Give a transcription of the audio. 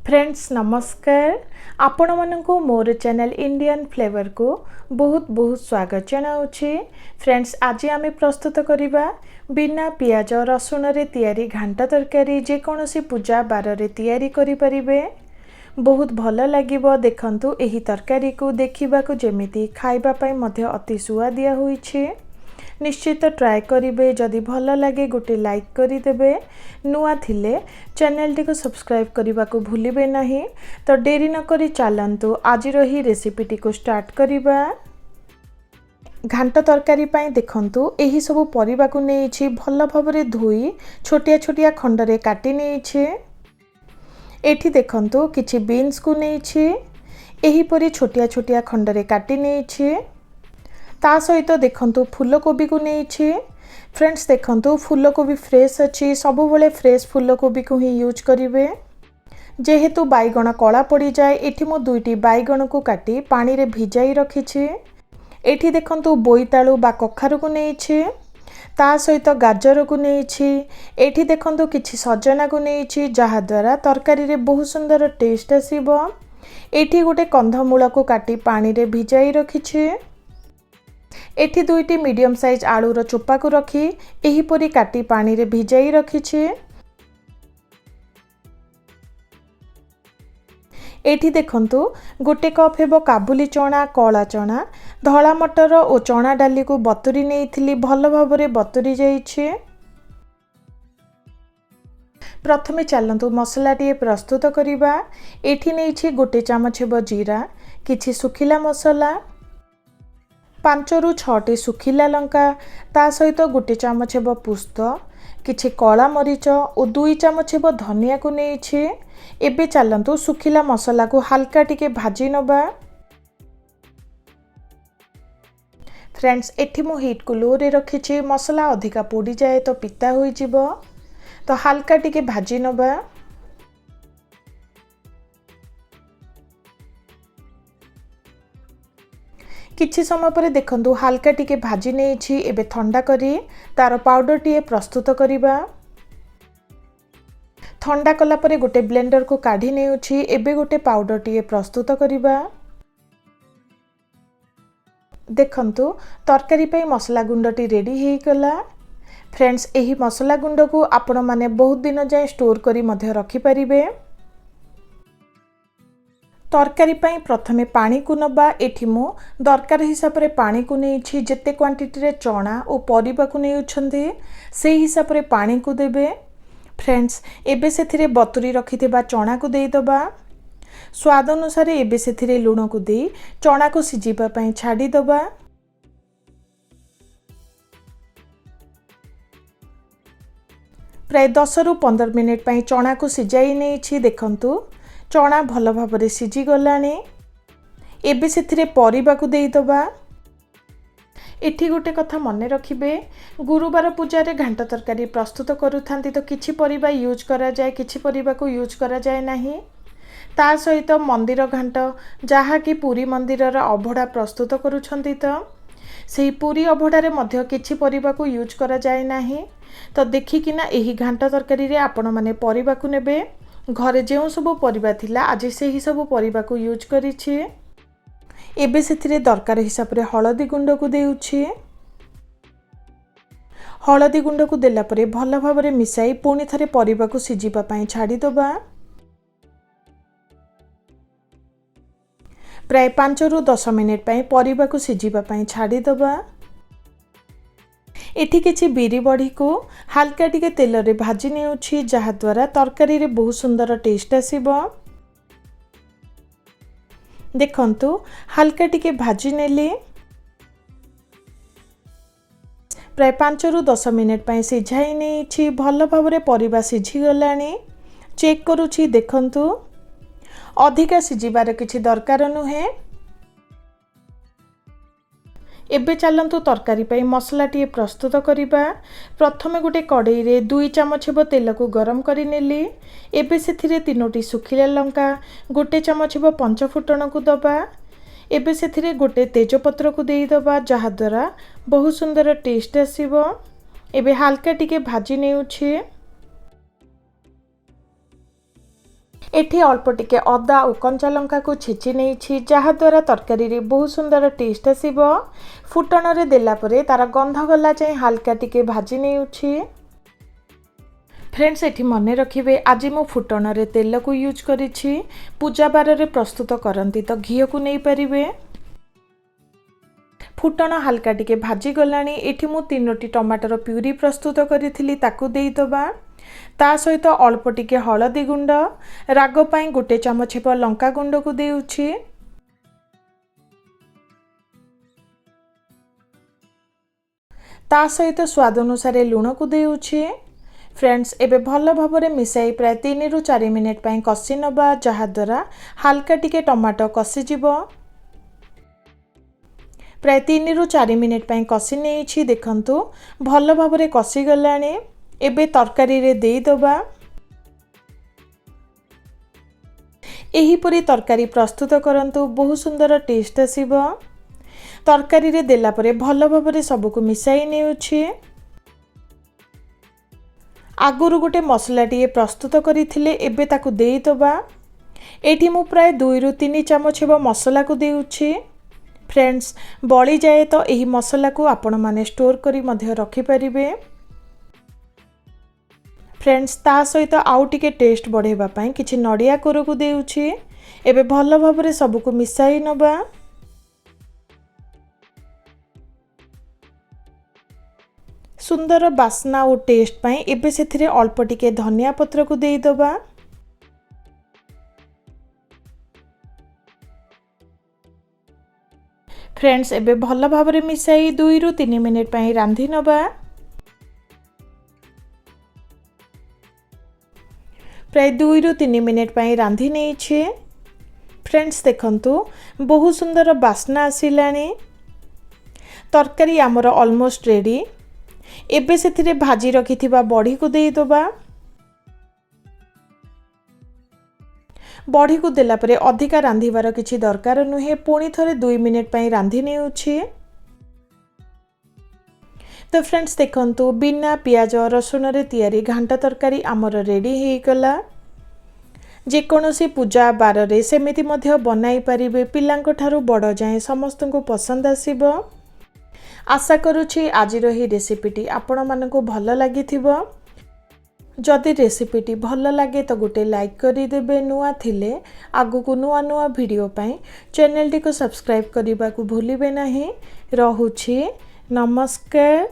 Friends नमस्कार। आपण मानक मोर चैनल इंडियन फ्लेवर को बहुत बहुत स्वागत जनाऊँगी। फ्रेंड्स आज आम प्रस्तुत करवा बिना पियाज रसुण रे तैयारी घांट तरकारी जेकोसी पूजा बार रे तैयारी करि परिबे। बहुत भल लागिबो। देखंतु एही तरकारी को देखिबा को जेमिति खाइबा पई मध्य अति सुआदिया होइछे। निश्चित ट्राए करिवे। जदि भल लगे गोटे लाइक करिदेबे। नुआ थिले चैनल टी को सब्सक्राइब करने को भूलिबे नहीं। तो डेरी न करी चलंतु आज ही रेसिपी टी को स्टार्ट करिबा। घांट तरकारी पाई देखंतु एही सब परिबा को नेइछि भल भाबरे धोई छोटिया छोटिया खंडरे काटी नेइछि। एठी देखंतु किछि बीन्स को नेइछि एही परी छोटिया छोटिया खंडरे काटी नेइछि। ता सहित देखंतु फूलकोबी को नेइछि। फ्रेंड्स देखंतु फूलकोबी फ्रेश अच्छी सब बेले फ्रेश फूलकोबी को ही यूज करिवे। जेहेतु बैगण कला पड़ी जाए एठी मो दुईटी बैगण को काटी पानी रे भिजाई रखिछि। एठी देखंतु बोईतालु बा कखारु को नेइछि। ता सहित गाजर को नेइछि। एठी देखंतु किछि सजना को नेइछि जहा द्वारा तरकारी रे बहुत सुंदर टेस्ट आसीबो। एठी गोटे कंधमूल को काटी पानी रे भिजाई रखिछि। एठी दुईटी मीडियम साइज आलूर चोपा को रखी एही परी काटी पानी रे भिजाई रखिछि। एठी देखंतु गोटे कप हेबो काबुली चना, कला चना, धला मटर और चना डाली को बतुरी नेइथिली भल भाबरे बतुरी जाइछि। प्रथमे चलंतु मसला टी प्रस्तुत करिबा। एठी नेइछि गोटे चामच हेबो जीरा, किछि सुखिला मसला, 5 रु 6 सुखिला लंका, ता सहित गोटे चामच हेबो पुस्त, किछि कला मरीच और 2 चामच हेबो धनिया को नेइछि। एबे चलंतु सुखिला मसला को हल्का टिके भाजी नबा। फ्रेंड्स एठी मो हीट को लो रे रखिछि। मसला अधिका पोड़ी जाए तो पिता होई जिवो, तो हल्का टिके भाजी नबा। किछि समय पर देखंतु हल्का टिके भाजी नेछि। एबे ठंडा करी तार पाउडर टी प्रस्तुत करिबा। ठंडा कला परे गोटे ब्लेंडर को काढी नेउछि। एबे गोटे पाउडर टी प्रस्तुत करिबा। देखंतु तरकारी पे मसला गुंड टी रेडी हेई गला। फ्रेंड्स एही मसला गुंड को आपण माने बहुत दिन जाय स्टोर करी मध्य रखि परिबे। तरकारी पाई प्रथमे पानी को नबा। एठी मो दरकार हिसाब रे पानी को नेछि। जेते क्वांटिटी रे चना और परिबा को नेउछंती से हिसाब रे पानी को देबे। फ्रेंड्स एबे सेथिरे बतुरी रखिथिबा चना को देई दबा। स्वाद अनुसार एबे सेथिरे लूण को देई चना को सिजिबा पई छाडी दबा। प्राय 10 रु 15 मिनिट पई चना को सिजाई नेछि। देखंतु चना भल भाबरे सिझी गलानी। एबे सेथिरे परिबा को देई दबा। एठी गोटे कथा मने रखिबे, गुरुवार पूजा रे घांट तरकारी प्रस्तुत करूथांती तो किछि परिबा यूज करा जाए, किछि परिबा को यूज करा जाए नाही। ता सहित मंदिर घांट जहा कि पुरी मंदिर रा अभडा प्रस्तुत करूछंती तो सेही पुरी अभडा रे मध्य किछि परिबा को यूज करा जाए नाही। तो देखिकिना एही घांट तरकारी रे आपण माने परिबा को नेबे। घरे जो सब परिबा थिला आज से ही सब परिबा को यूज करिछि। एबे सेथिरे दरकार हिसाब रे हळदी गुंड को देउछि। हळदी गुंड को देला परे भल भाबरे मिसाई पुणी थरे परिबा को सिजिबा पई छाडी दबा। प्राय 5 रु 10 मिनिट पई परिबा को सिजिबा पई छाडी दबा। एठी किछि बिरी बड़ी को हल्का टिके तेल रे भाजी नेउछि जहा द्वारा तरकारी रे बहुत सुंदर टेस्ट आसीबो। देखंतु हल्का टिके भाजी नेली। प्राय 5 रु 10 मिनिट पई सिझाई नेछि। भल भाबरे परिबा सिझी गलानी। चेक करूछि। देखंतु अधिका सिझिबार किछि दरकार नुहे। एबे चलंतु तरकारी पे मसला टी प्रस्तुत करिबा। प्रथमे गोटे कड़ाई रे 2 चामच हेबो तेल को गरम करि नेली। एबे सेथिरे 3टी सुखिला लंका, गोटे चामच हेबो पंचफुटण को दबा। एबे सेथिरे गोटे तेजपत्र को देई दबा जहा द्वारा बहुत सुंदर टेस्ट आसीबो। एबे हल्का टिके भाजी नेउछि। एठी अल्प टिके अदा और कंचा लंका को छेची नहीं जहाद्वारा तरकारी रे बहुत सुंदर टेस्ट आसीबो। फुटण रे देला परे तार गंध गला जाए हल्का टिके भाजी नहीं। फ्रेंड्स एठी मने रखिबे आज मो फुटण रे तेल को यूज करिछि। पूजा बार रे प्रस्तुत करंती तो घी को नहीं परिबे। फुटण हल्का टिके भाजी गलानी। एठी मु 3टी टमाटर प्यूरी प्रस्तुत करिथिली ताकू देई दबा। ता सहित अल्प टिके हलदी गुंड, राग पाई 1 चामच हेब लंका गुंड को देउछि। ता सहित स्वाद अनुसार लूण को देउछि। फ्रेंड्स एबे भल भाबरे मिसाई प्राय 3 रु 4 मिनिट पई कसी नबा जहाद्वारा हल्का टिके टमाटो कसी जिवो। प्राय 3 रु 4 मिनिट पई कसी नेछि। देखंतु भल भाबरे कसी गलानी। एबे तरकारी रे देई दबा। एही परी तरकारी प्रस्तुत करंतु बहुत सुंदर टेस्ट आसीबो। तरकारी रे देला परे भल भाबरे सबको मिसाई नेउछि। आगुरु गोटे मसलाटी प्रस्तुत करिथिले एबे ताकू देई दबा। एठी मु प्राय 2 रु 3 चामच हेब मसला को देउछि। फ्रेंड्स बळी जाए तो एही मसला को आपण माने स्टोर करी मध्य रखि परिबे। फ्रेंड्स ता सहित आउ टिके टेस्ट बढ़ेबा पई किछि नडिया कोर को देउछि। एबे भल भाबरे सबको मिसाई नबा। सुंदर बास्ना और टेस्ट पाई एबे सेथिरे अल्प टिके धनिया पत्र को देई दबा। फ्रेंड्स एबे भल भाबरे मिसाई 2 रु 3 मिनिट पई रांधी नबा। प्राय 2 रु 3 मिनिट पई रांधी नेछि। फ्रेंड्स देखंतु बहुत सुंदर बास्ना आसिलानी। तरकारी हमर ऑलमोस्ट रेडी। एबे सेथिरे भाजी रखिथिबा बड़ी को देई दबा। बड़ी को देला परे अधिका रांधिबार किछि दरकार नुहे। पुणी थरे 2 मिनिट पई रांधी नेउछि। तो फ्रेंड्स देखंतु बिना पियाज रसुन रे तयारी घांटा तरकारी आमर रेडी हे गला। जे कोनोसी पूजा बार रे सेमिति मध्य बनाई परिबे। पिलांको ठारू बड़ जाए समस्त को पसंद आसीबो। आशा करुछि आजिर ही रेसिपीटी आपण मानकु भल लागिथिबो। जदि रेसिपीटी भल लगे तो गोटे लाइक करी देबे। नुआ थिले आगु को नुआ नुआ वीडियो पाई चैनल टी को सब्सक्राइब करने को भूलिबे नहीं। रहुछि नमस्कार।